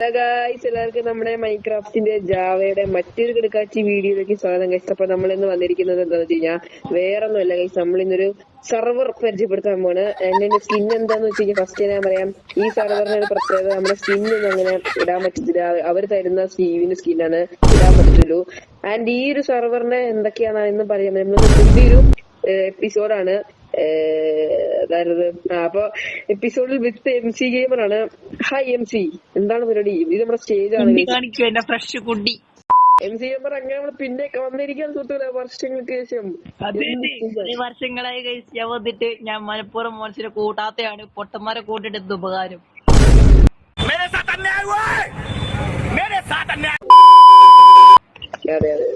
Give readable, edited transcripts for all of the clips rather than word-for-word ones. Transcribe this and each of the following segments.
Guys എല്ലാവർക്കും നമ്മുടെ മൈൻക്രാഫ്റ്റിന്റെ ജാവയുടെ മറ്റൊരു കിടക്കാച്ചി വീഡിയോയിലേക്ക് സ്വാഗതം ഗൈസ്. അപ്പൊ നമ്മളിന്ന് വന്നിരിക്കുന്നത് എന്താന്ന് വെച്ച് കഴിഞ്ഞാൽ വേറൊന്നുമല്ല ഗൈസ്, നമ്മളിന്നൊരു സെർവർ പരിചയപ്പെടുത്താൻ പോണ്. എന്റെ സ്കിൻ എന്താന്ന് വെച്ച് കഴിഞ്ഞാൽ ഫസ്റ്റ് ഞാൻ പറയാം. ഈ സെർവറിന് ഒരു പ്രത്യേകത, നമ്മുടെ സ്കിന്നൊന്നും അങ്ങനെ ഇടാൻ പറ്റത്തില്ല. അവർ തരുന്ന സ്റ്റീവിന്റെ സ്കിന്നാണ് ഇടാൻ പറ്റത്തുള്ളൂ. ആൻഡ് ഈ ഒരു സെർവറിന് എന്തൊക്കെയാണെന്ന് പറയാൻ നമ്മളൊരു പുതിയൊരു എപ്പിസോഡാണ്. അപ്പൊ എപ്പിസോഡിൽ വിത്ത് എം സി ഗെയിമർ ആണ്. ഹായ് എം സി, എന്താണ് പരിപാടി? ഇത് നമ്മുടെ സ്റ്റേജ് ആണ്. എം സി ഗെയിമർ അങ്ങനെ നമ്മൾ പിന്നെ വന്നിരിക്കാൻ സുഹൃത്തുക്കളെ, വർഷങ്ങൾക്ക് ശേഷം. വർഷങ്ങളായി കഴിച്ചാൽ വന്നിട്ട് ഞാൻ മലപ്പുറം മോൻസിനെ കൂട്ടാത്തയാണ്. പൊട്ടന്മാരെ കൂട്ടിട്ട് എന്ത് ഉപകാരം? അതെ അതെ,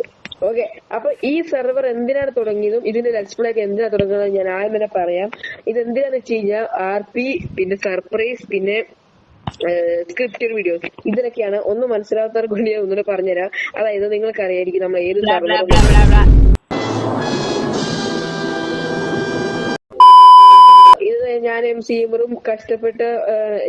ഓക്കെ. അപ്പൊ ഈ സെർവർ എന്തിനാണ് തുടങ്ങിയതും ഇതിന്റെ ലെറ്റ്സ് പ്ലേ ഒക്കെ എന്തിനാണ് തുടങ്ങുന്നത് ഞാൻ ആദ്യം തന്നെ പറയാം. ഇത് എന്തിനാന്ന് വെച്ച് കഴിഞ്ഞാൽ RP, പിന്നെ സർപ്രൈസ്, പിന്നെ സ്ക്രിപ്റ്റഡ് വീഡിയോസ്, ഇതിനൊക്കെയാണ്. ഒന്നും മനസ്സിലാത്തവർക്ക് വേണ്ടി ഞാൻ ഒന്നുകൂടെ പറഞ്ഞുതരാം. അതായത് നിങ്ങൾക്ക് അറിയായിരിക്കും നമ്മൾ ഏത് സെർവർ, ഞാൻ എം സി ഗെയിമറും കഷ്ടപ്പെട്ട്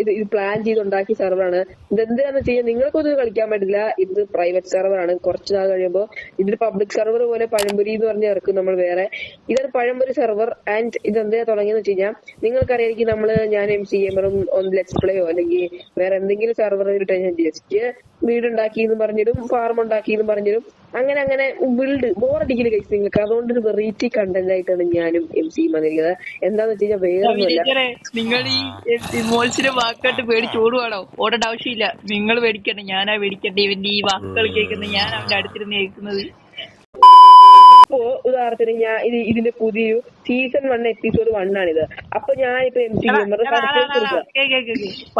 ഇത് പ്ലാൻ ചെയ്തുണ്ടാക്കിയ സെർവറാണ്. ഇതെന്താന്ന് വെച്ച് കഴിഞ്ഞാൽ നിങ്ങൾക്കൊന്നും കളിക്കാൻ പറ്റില്ല. ഇത് പ്രൈവറ്റ് സെർവറാണ്. കുറച്ച് നാൾ കഴിയുമ്പോൾ ഇതിന് പബ്ലിക് സെർവർ പോലെ പഴംപൊരി എന്ന് പറഞ്ഞ് ഇറക്കും നമ്മൾ വേറെ. ഇതാണ് പഴംപൊരി സെർവർ. ആൻഡ് ഇതെന്താ തുടങ്ങിയെന്ന് വെച്ച് കഴിഞ്ഞാൽ നിങ്ങൾക്കറിയായിരിക്കും, ഞാൻ എം സി ഗെയിമറും ഒന്ന് ലെറ്റ്സ് പ്ലേയോ അല്ലെങ്കിൽ വേറെ എന്തെങ്കിലും സെർവർ ജസ്റ്റ് വീടുണ്ടാക്കി എന്ന് പറഞ്ഞിടും, ഫാർം ഉണ്ടാക്കി എന്ന് പറഞ്ഞിടും, അങ്ങനെ അങ്ങനെ ബിൽഡ് ബോറടിക്കല് കഴിച്ച് നിങ്ങൾക്ക്. അതുകൊണ്ട് ഒരു വെറൈറ്റി കണ്ടന്റ് ആയിട്ടാണ് ഞാനും എം സിയും വന്നിരിക്കുന്നത്. എന്താന്ന് വെച്ച് കഴിഞ്ഞാൽ വേറൊന്നുമില്ല, നിങ്ങൾ ഈ മോൾസിനെ വാക്കായിട്ട് പേടിച്ച് ഓടുവാണോ? ഓടേണ്ട ആവശ്യമില്ല, നിങ്ങൾ പേടിക്കണ്ട, ഞാനാ പേടിക്കണ്ട. ഇവന്റെ ഈ വാക്കുകൾ കേൾക്കുന്നത് ഞാൻ അവന്റെ അടുത്തിരുന്ന് കേൾക്കുന്നത്. അപ്പോ ഉദാഹരണത്തിന് ഞാൻ ഇതിന്റെ പുതിയൊരു സീസൺ 1 എപ്പിസോഡ് 1 ആണിത്. അപ്പൊ ഞാനിപ്പോ എം സി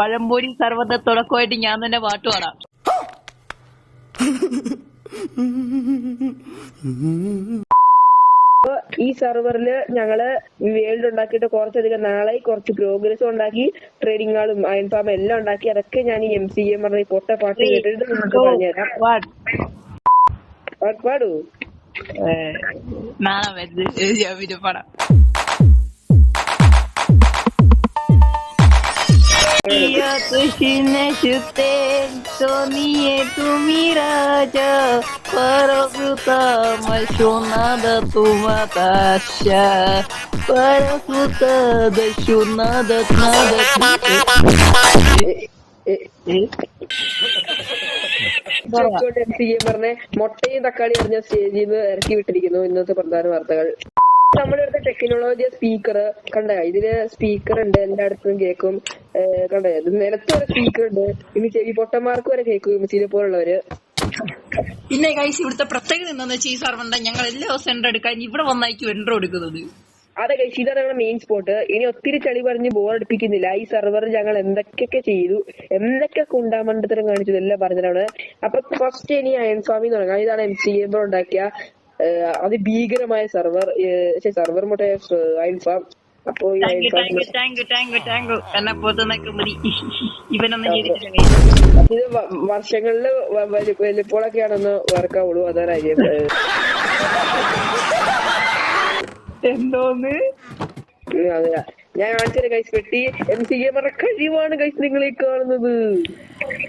പഴംപൊരി സർവ്വത്തെ തുടക്കമായിട്ട് ഞാൻ തന്നെ പാട്ട് പാടാം. ഈ സെർവറിൽ ഞങ്ങള് വേൾഡ് ഉണ്ടാക്കിയിട്ട് കുറച്ചധികം നാളായി, കുറച്ച് പ്രോഗ്രസ് ഉണ്ടാക്കി, ട്രേഡിംഗ് ആളും അയൺ ഫാം എല്ലാം ഉണ്ടാക്കി. അതൊക്കെ ഞാൻ ഈ എം സി ഗെയിമർ പൊട്ട പാട്ട് കേട്ടിട്ട് നിങ്ങൾക്ക് പറഞ്ഞുതരാം. പാടൂ. നാളെ പാടാം. তুমি রাজা Парашютамашунада туматаща Парашютада шунада надо. എം സി ഗെയിമറിനെ മൊട്ടയും തക്കാളി അറിഞ്ഞ സ്റ്റേജിൽ നിന്ന് ഇറക്കി വിട്ടിരിക്കുന്നു. ഇന്നത്തെ പ്രധാന വാർത്തകൾ. നമ്മുടെ അടുത്ത ടെക്നോളജി സ്പീക്കർ കണ്ട, ഇതില് സ്പീക്കർ ഉണ്ട്, എന്റെ അടുത്തും കേൾക്കും. കണ്ട, നിലത്ത് വരെ സ്പീക്കർ ഉണ്ട്. ഇനി ചെവി പൊട്ടന്മാർക്ക് വരെ കേൾക്കും, എംസിനെ പോലുള്ളവര്. പിന്നെ ഗൈസ്, ഇവിടുത്തെ പ്രത്യേകത എന്താന്ന് വെച്ചാൽ ഈ സർവറിന്റെ ഞങ്ങൾ എല്ലാ ദിവസം എൻട്രോ എടുക്കാൻ ഇവിടെ വന്നായിരിക്കും എൻട്രോ എടുക്കുന്നത്. അതെ ഗൈസ്, ഇതാണ് ഞങ്ങളുടെ മെയിൻ സ്പോട്ട്. ഇനി ഒത്തിരി ചളി പറഞ്ഞ് ബോറടിപ്പിക്കുന്നില്ല. ഈ സെർവറിൽ ഞങ്ങൾ എന്തൊക്കെ ചെയ്തു, എന്തൊക്കെ കുണ്ടാമണ്ടത്തരം കാണിച്ചു, എല്ലാം പറഞ്ഞതാണ്. അപ്പൊ ഫസ്റ്റ് ഇനി അയൺ ഫാമിൽ തുടങ്ങാം. ഇതാണ് എം സി ഗെയിമർ ഉണ്ടാക്കിയ അതിഭീകരമായ സെർവർ മറ്റേ അയൺ ഫാം. അപ്പൊ ഇത് വർഷങ്ങളില് വലിപ്പോളൊക്കെയാണെന്ന് വർക്കാവുള്ളൂ. അതാണ് കാര്യം. എന്തോന്ന് ഞാൻ കാണിച്ചത് ഗൈസ്, പെട്ടി എം സി ഗെയിമറുടെ കഴിവാണ് ഗൈസ് നിങ്ങളീ കാണുന്നത്.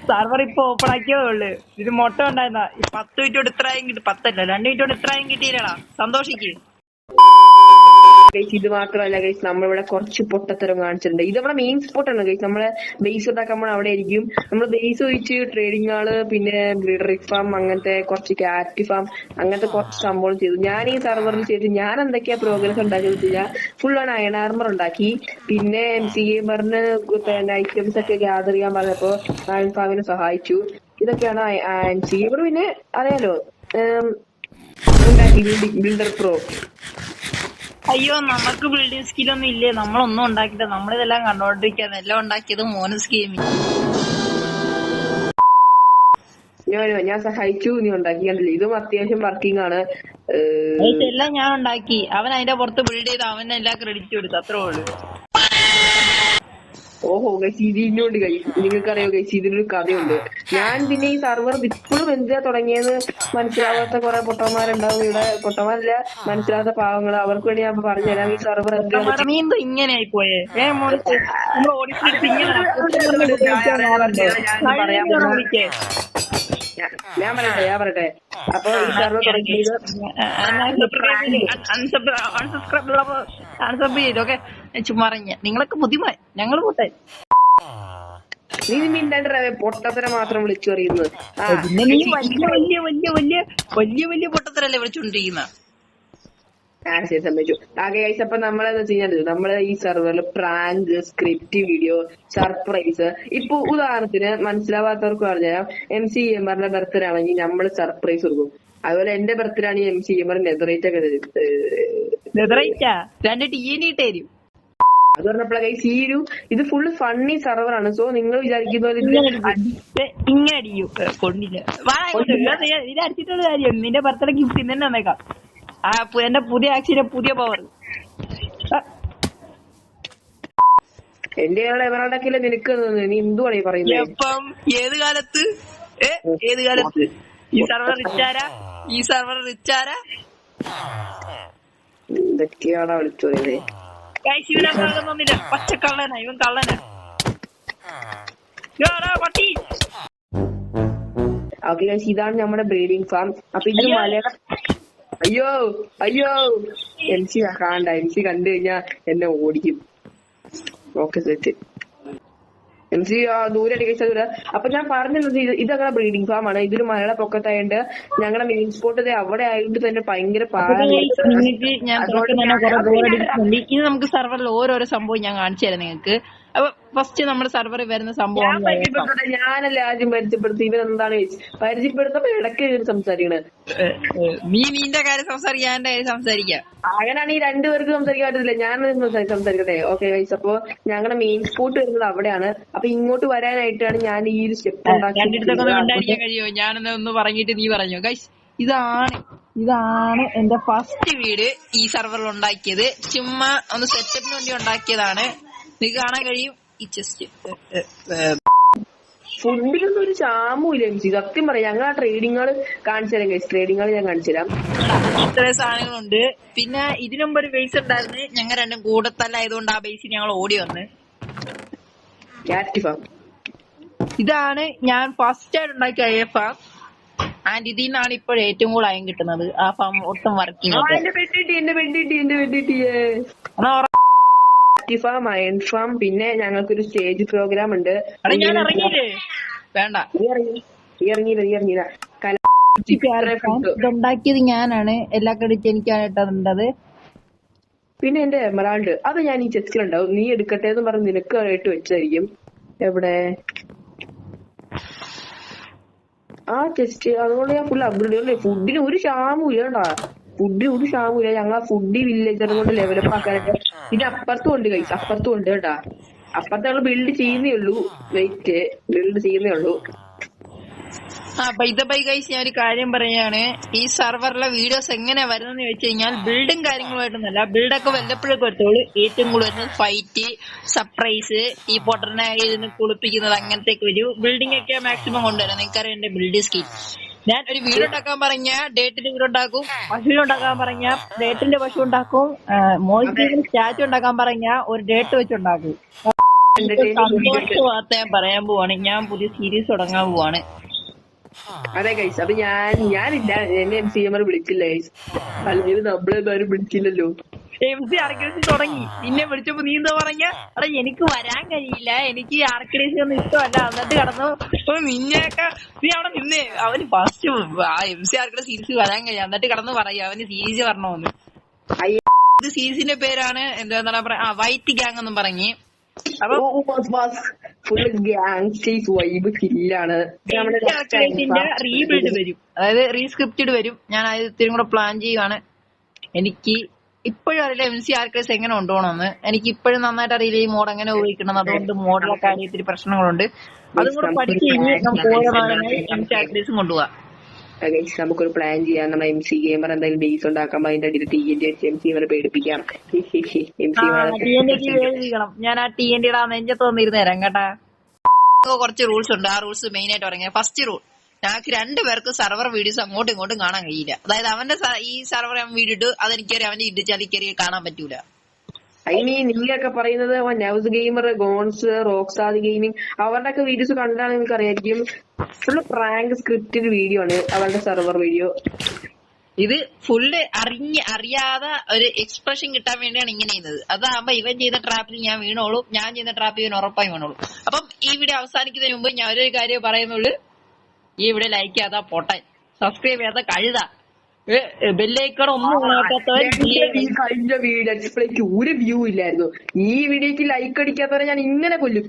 സർവർ ഇപ്പൊ ഓപ്പൺ ആക്കിയേ ഉള്ളു. ഇത് മൊട്ട ഉണ്ടായിരുന്ന 10 മിനിറ്റോട് ഇത്രയും കിട്ടി, 10 അല്ല 2 മിനിറ്റോട് ഇത്രയും കിട്ടിയില്ലടാ, സന്തോഷിക്ക്. ഗൈസ് ഇത് മാത്രമല്ല ഗൈസ്, നമ്മളിവിടെ കുറച്ച് പൊട്ടത്തരം കാണിച്ചിട്ടുണ്ട്. ഇത് നമ്മുടെ മെയിൻ സ്പോട്ടാണ് ഗൈസ്. നമ്മളെ ബേസ് ഉണ്ടാക്കുമ്പോൾ അവിടെ ആയിരിക്കും. നമ്മള് ബേസ് ഒഴിച്ച് ട്രേഡിംഗ് ആള്, പിന്നെ ബ്രീഡറിക് ഫാം, അങ്ങനത്തെ കുറച്ച് ക്യാറ്റ് ഫാം, അങ്ങനത്തെ കുറച്ച് സംഭവം ചെയ്തു. ഞാൻ ഈ സെർവറിൽ ചെയ്തിട്ട് ഞാൻ എന്തൊക്കെയാ പ്രോഗ്രസ് ഉണ്ടാക്കിയെന്ന് വെച്ച് കഴിഞ്ഞാൽ ഫുൾ ആണ് അയൺ ആർമർ ഉണ്ടാക്കി. പിന്നെ എം സി ഗെയിമറിന് ഐറ്റംസ് ഒക്കെ ഗ്യാദർ ചെയ്യാൻ പറഞ്ഞപ്പോ അയൺ ഫാമിനെ സഹായിച്ചു. ഇതൊക്കെയാണ് എം സി ഗെയിമർ. പിന്നെ അറിയാലോ ഉണ്ടാക്കി ബിൽഡർ പ്രോ. അയ്യോ, നമുക്ക് ബിൽഡിംഗ് സ്കില്ലൊന്നും ഇല്ലേ? നമ്മളൊന്നും ഉണ്ടാക്കില്ല, നമ്മളിതെല്ലാം കണ്ടോണ്ടിരിക്കാണ്. എല്ലാം ഉണ്ടാക്കിയത് മോനസ് ഗെയിമിങ്. ഞാൻ സഹായിച്ചു, നീ ഉണ്ടാക്കി. കണ്ടില്ല, ഇതും അത്യാവശ്യം വർക്കിംഗ് ആണ്. എല്ലാം ഞാൻ ഉണ്ടാക്കി. അവൻ അതിന്റെ പുറത്ത് ബിൽഡ് ചെയ്ത് അവൻ എല്ലാ ക്രെഡിറ്റ് കൊടുത്തു, അത്രേ ഉള്ളൂ. ഓഹോ ഗൈസ് ഇതിനോട് ഗൈസ് നിങ്ങൾക്കറിയോ ഗൈസ് ഇതിനൊരു കഥയുണ്ട്. ഞാൻ പിന്നെ ഈ സർവർ ഇപ്പോഴും എന്തിനാ തുടങ്ങിയെന്ന് മനസ്സിലാവാത്ത കുറെ പൊട്ടന്മാരുണ്ടാവും ഇവിടെ. പൊട്ടന്മാരല്ല, മനസ്സിലാത്ത പാവങ്ങൾ. അവർക്ക് വേണ്ടി ഞാൻ പറഞ്ഞുതരാം ഈ സർവർ എന്തിനാണ്. നീ എന്തോ ഇങ്ങനെ ആയി പോയേ? നമ്മൾ ഓടിച്ചിട്ട് ഇങ്ങനെ വിളിക്കേ. ഞാൻ പറയട്ടെ. അപ്പൊ ഈ സർവർ തുടങ്ങിയത് അൺസബ് ചെയ്തു. ഓക്കെ, ചുമ്മാ നിങ്ങളൊക്കെ ബുദ്ധിമുട്ട്, ഞങ്ങള് പോട്ടെ. നീ മിണ്ടാണ്ട് പൊട്ടത്തരം മാത്രം വിളിച്ചു പറയുന്നത്. പിന്നെ നീ വലിയ വലിയ വലിയ വലിയ വലിയ വലിയ പൊട്ടത്തരല്ലേ വിളിച്ചോണ്ടിരിക്കുന്ന. ശരി സമ്മതിച്ചു. ആകെ ഗൈസ് അപ്പൊ നമ്മളെന്ന് വെച്ച് കഴിഞ്ഞാൽ നമ്മള് ഈ സെർവറിൽ പ്രാങ്ക്, സ്ക്രിപ്റ്റ് വീഡിയോ, സർപ്രൈസ്. ഇപ്പൊ ഉദാഹരണത്തിന് മനസ്സിലാവാത്തവർക്ക് പറഞ്ഞുതരാം. MC ഗെയിമറിന്റെ ബർത്ത്ഡേ ആണെങ്കിൽ നമ്മള് സർപ്രൈസ് കൊടുക്കും. അതുപോലെ എന്റെ ബർത്ത്ഡേ ആണെങ്കിൽ MC ഗെയിമർ നെതറേറ്റ് ഒക്കെ തരും. അത് പറഞ്ഞപ്പോഴേ ഗൈസ് ഈ ഒരു ഇത് ഫുള്ള് ഫണ്ണി സെർവറാണ്. സോ നിങ്ങൾ വിചാരിക്കുന്ന പോലെ ഇങ്ങനെ അടിക്കും കൊണ്ടില്ല. ഇത് അടിച്ചിട്ടുള്ള കാര്യം നിന്റെ ബർത്ത്ഡേ ഗിഫ്റ്റ് ഇന്ന് തന്നെ വന്നേക്കാം. എന്റെ പുതിയ ആക്സിന്റെ പുതിയ പവർ. എന്റെ എവറാണ്ടൊക്കെ നിനക്ക് നീ എന്തുവാണ് ഈ പറയുന്നത്? എപ്പം ഏത് കാലത്ത് ഏത് കാലത്ത് ഈ സർവർ റിച്ചാരാ? ഈ സർവർ റിച്ചാരാ? എന്തൊക്കെയാണോ വിളിച്ചു പറയുന്നത്? ഇവനൊന്നില്ല, പച്ചക്കള്ളനാ ഇവൻ, കള്ളനാ. പട്ടി. ഓക്കെ ഗൈസ് ഇതാണ് നമ്മുടെ ബ്രീഡിംഗ് ഫാം. അപ്പൊ ഇത് മലയാളം. അയ്യോ MC കാണണ്ട. MC കണ്ടു കഴിഞ്ഞാ എന്നെ ഓടിക്കും. Okay set. MC ദൂരെ കഴിച്ച ദൂരെ. അപ്പൊ ഞാൻ പറഞ്ഞത് ഇതങ്ങനെ ബ്രീഡിംഗ് ഫാം ആണ്. ഇതൊരു മലയാള പൊക്കത്തായോണ്ട് ഞങ്ങളുടെ മെയിൻ സ്പോട്ട് അവിടെ ആയതുകൊണ്ട് തന്നെ ഭയങ്കര ഇനി നമുക്ക് സർവറിൽ ഓരോരോ സംഭവം ഞാൻ കാണിച്ചു തരാം നിങ്ങൾക്ക്. അപ്പൊ ഫസ്റ്റ് നമ്മുടെ സർവറിൽ വരുന്ന സംഭവം ഞാനല്ലേ ആദ്യം പരിചയപ്പെടുത്തി. ഇവൻ എന്താണ് പരിചയപ്പെടുത്തപ്പോ ഇടയ്ക്ക് സംസാരിക്കണേ. നീ നിന്റെ കാര്യം സംസാരിക്കാൻ, എന്റെ കാര്യം സംസാരിക്കാം. അങ്ങനെയാണ് ഈ രണ്ടുപേർക്ക് സംസാരിക്കാൻ പറ്റത്തില്ല. ഞാൻ സംസാരിക്കട്ടെ. ഓക്കെ ഗൈസ് അപ്പൊ ഞങ്ങളുടെ മെയിൻ സ്പോട്ട് വരുന്നത് അവിടെയാണ്. അപ്പൊ ഇങ്ങോട്ട് വരാനായിട്ടാണ് ഞാൻ ഈ ഒരു സ്റ്റെപ്പ് ഉണ്ടാക്കിയിരിക്കാൻ കഴിയുമോ? ഞാനൊന്ന് പറഞ്ഞിട്ട് നീ പറഞ്ഞു. ഗൈസ് ഇതാണ് എന്റെ ഫസ്റ്റ് വീട് ഈ സർവറിൽ ഉണ്ടാക്കിയത്. ചുമ്മാ ഒന്ന് സെറ്റപ്പിന് വേണ്ടി ഉണ്ടാക്കിയതാണ്. നിങ്ങൾക്ക് കാണാൻ കഴിയും ഈ ചെസ്റ്റ്. ഫുഡിലൊന്നും ഒരു ക്ഷാമൂല്ല MC. സത്യം പറയാം. ഞങ്ങൾ ആ ട്രേഡിങ്ങുകൾ കാണിച്ചു തരാം ഗൈസ്. ട്രേഡിങ്ങുകൾ ഞാൻ കാണിച്ചു തരാം. ഇത്രയും സാധനങ്ങളുണ്ട്. പിന്നെ ഇതിനു മുമ്പ് ഒരു ബേസ് ഉണ്ടായിരുന്നു. ഞങ്ങൾ രണ്ടും കൂടത്തല്ലായതുകൊണ്ട് ആ ബേസിൽ ഞങ്ങൾ ഓടി വന്ന്. ഇതാണ് ഞാൻ ഫസ്റ്റ് ആയിട്ട് ഉണ്ടാക്കിയ ഫാം. ആൻഡ് ഇതിൽ നിന്നാണ് ഇപ്പോൾ ഏറ്റവും കൂടുതൽ അയം കിട്ടുന്നത്. ആ ഫാം ഒട്ടും വർക്കിംഗ് ഫാം, അയൺ ഫാം. പിന്നെ ഞങ്ങൾക്കൊരു സ്റ്റേജ് പ്രോഗ്രാം ഉണ്ട്. വേണ്ട, ഇറങ്ങിയില്ല. ഇതുണ്ടാക്കിയത് ഞാനാണ്. എല്ലാ ക്രെഡിറ്റ് എനിക്കായിട്ടത്. പിന്നെ എന്റെ എമറാൾഡ് അത് ഞാൻ ഈ ചെസ്റ്റിലുണ്ടാവും. നീ എടുക്കട്ടെ എന്ന് പറഞ്ഞ് നിനക്ക് ആയിട്ട് വെച്ചായിരിക്കും. എവിടെ ആ ചെസ്റ്റ്? അതുകൊണ്ട് ഞാൻ ഫുൾ അപ്ഗ്രേഡ് ചെയ്യല്ലേ. ഫുഡിന് ഒരു ക്ഷാമൂല്ല കേട്ടാ. ഫുഡിന് ഒരു ക്ഷാമൂല്ല. ഞങ്ങൾ ആ ഫുഡ് വില്ലേജർ കൊണ്ട് ഡെവലപ്പ് ആക്കാനായിട്ട്. പിന്നെ അപ്പുറത്തും ഉണ്ട് കൈസ്, അപ്പുറത്തും ഉണ്ട് കേട്ടാ. അപ്പുറത്ത് ഞങ്ങൾ ബിൽഡ് ചെയ്യുന്നേ ഉള്ളൂ. ബിൽഡ് ചെയ്യുന്നേ ഉള്ളൂ. ഗൈസ് ഞാൻ ഒരു കാര്യം പറയാണ്. ഈ സർവറിലെ വീഡിയോസ് എങ്ങനെ വരുന്നെന്ന് ചോദിച്ചു കഴിഞ്ഞാൽ ബിൽഡും കാര്യങ്ങളുമായിട്ടൊന്നല്ല. ബിൽഡൊക്കെ വല്ലപ്പോഴൊക്കെ വരുത്തുള്ളൂ. ഏറ്റവും കൂടുതൽ വരുന്നത് ഫൈറ്റ്, സർപ്രൈസ്, ഈ പൊട്ടറിനെ ഇതിന് കുളിപ്പിക്കുന്നത്, അങ്ങനത്തേക്ക് വരും. ബിൽഡിംഗ് ഒക്കെ മാക്സിമം കൊണ്ടുവരാം. നിങ്ങൾക്കറിയാം എന്റെ ബിൽഡ് സ്കിൽ. ഞാൻ ഒരു വീട് ഉണ്ടാക്കാൻ പറഞ്ഞ ഡേറ്റിന്റെ വീട് ഉണ്ടാക്കും. പശുവിനെ ഉണ്ടാക്കാൻ പറഞ്ഞ ഡേറ്റിന്റെ പശു ഉണ്ടാക്കും. മോയിസ്റ്റിന് സ്റ്റാച്ചു ഉണ്ടാക്കാൻ പറഞ്ഞ ഒരു ഡേറ്റ് വെച്ചുണ്ടാക്കും. സന്തോഷ വാർത്ത ഞാൻ പറയാൻ പോവാണ്. ഞാൻ പുതിയ സീരീസ് തുടങ്ങാൻ പോവാണ്. അതെ ഗൈസ്. അപ്പൊ ഞാനില്ല. എന്നെ MC ഗെയിമർ വിളിച്ചില്ല ഗൈസ്. അല്ലെങ്കിൽ നമ്മളെല്ലാരും വിളിച്ചില്ലല്ലോ. MC ആർക്കിഡേഴ്സ് തുടങ്ങി. നിന്നെ വിളിച്ചപ്പോ നീ എന്താ പറഞ്ഞ? എടാ എനിക്ക് വരാൻ കഴിയില്ല, എനിക്ക് ആർക്കിഡേഴ്സ് ഒന്നും ഇഷ്ടമല്ല. എന്നിട്ട് കടന്നു നിന്നെയൊക്കെ നീ അവിടെ നിന്നേ. അവന് ഫസ്റ്റ് MC ആർക്കിഡേഴ്സ് സീരീസ് വരാൻ കഴിയാ. എന്നിട്ട് കടന്നു പറയാ അവന് സീരീസ് വരണമെന്ന്. ഇത് സീരീസിന്റെ പേരാണ് എന്താ പറയാ, വൈറ്റ് ഗ്യാങ് എന്നും പറഞ്ഞ്. റീബിൽഡ് വരും, അതായത് റീസ്ക്രിപ്റ്റഡ് വരും. ഞാൻ അത് ഇത്തിരി കൂടെ പ്ലാൻ ചെയ്യുവാണ്. എനിക്ക് ഇപ്പോഴും അറിയില്ല MC ആർക്കേഴ്സ് എങ്ങനെ കൊണ്ടുപോകണമെന്ന്. എനിക്ക് ഇപ്പോഴും നന്നായിട്ട് അറിയില്ല ഈ മോഡ് എങ്ങനെ ഉപയോഗിക്കണം. അതുകൊണ്ട് മോഡിലെ കാര്യത്തിൽ പ്രശ്നങ്ങളുണ്ട്. അതും കൂടെ പഠിച്ചു കഴിഞ്ഞ് നമുക്ക് ഓരോന്നായി MC ആർക്കേഴ്സും കൊണ്ടുപോകാം. Guys, നമുക്കൊരു പ്ലാൻ ചെയ്യാം. നമ്മുടെ MC ഗെയിമർ എന്തായാലും ബേസ് ഉണ്ടാക്കുമ്പോ അതിന്റെ അടിയിൽ TNT അടിച്ച് MC ഗെയിമറെ പേടിപ്പിക്കാം. MC പേടിപ്പിക്കണം. ഞാൻ ആ TNTയുടെ നെഞ്ചത്ത് വന്നിരുന്ന് തരാം കേട്ടാ. കുറച്ച് റൂൾസ് ഉണ്ട്. ആ റൂൾസ് മെയിൻ ആയിട്ട് പറയുന്നത്. ഫസ്റ്റ് റൂൾ, ഞങ്ങൾക്ക് രണ്ടുപേർക്ക് സർവർ വീഡിയോസ് അങ്ങോട്ടും ഇങ്ങോട്ടും കാണാൻ കഴിയില്ല. അതായത് അവന്റെ ഈ സർവർ അവൻ വീഡിയോ ഇട്ട് അതെനിക്കറിയാം, അവന്റെ ഇടിച്ചാൽ കയറി കാണാൻ പറ്റൂല. അതിന് നീയൊക്കെ പറയുന്നത് നൗസ് ഗെയിമർ, ഗോൺസ്, റോക്സാദ് ഗെയിമിംഗ് അവരുടെ ഒക്കെ വീഡിയോസ് കണ്ടാൽ നിങ്ങൾക്ക് അറിയായിരിക്കും. ഫുള്ള് പ്രാങ്ക് സ്ക്രിപ്റ്റഡ് വീഡിയോ ആണ് അവരുടെ സർവർ വീഡിയോ. ഇത് ഫുള്ള് അറിയാതെ ഒരു എക്സ്പ്രഷൻ കിട്ടാൻ വേണ്ടിയാണ് ഇങ്ങനെ ചെയ്യുന്നത്. അതാകുമ്പോ ഇവൻ ചെയ്ത ട്രാപ്പിൽ ഞാൻ വീണോളൂ, ഞാൻ ചെയ്യുന്ന ട്രാപ്പിൽ ഇവൻ ഉറപ്പായി വീണോളൂ. അപ്പം ഈ വീഡിയോ അവസാനിക്കുന്നതിന് മുമ്പ് ഞാൻ ഒരു കാര്യം പറയുന്നുള്ളൂ. ഈ വീഡിയോ ലൈക്ക് ചെയ്യാത്ത പൊട്ടൻ, സബ്സ്ക്രൈബ് ചെയ്യാത്ത കഴുത, ബെല്ലൈക്കൺ ഒന്നും കഴിഞ്ഞ വീഡിയോക്ക് ഒരു വ്യൂ ഇല്ലായിരുന്നു. ഈ വീഡിയോക്ക് ലൈക്ക് അടിക്കാത്തവരെ ഞാൻ ഇങ്ങനെ കൊല്ലും.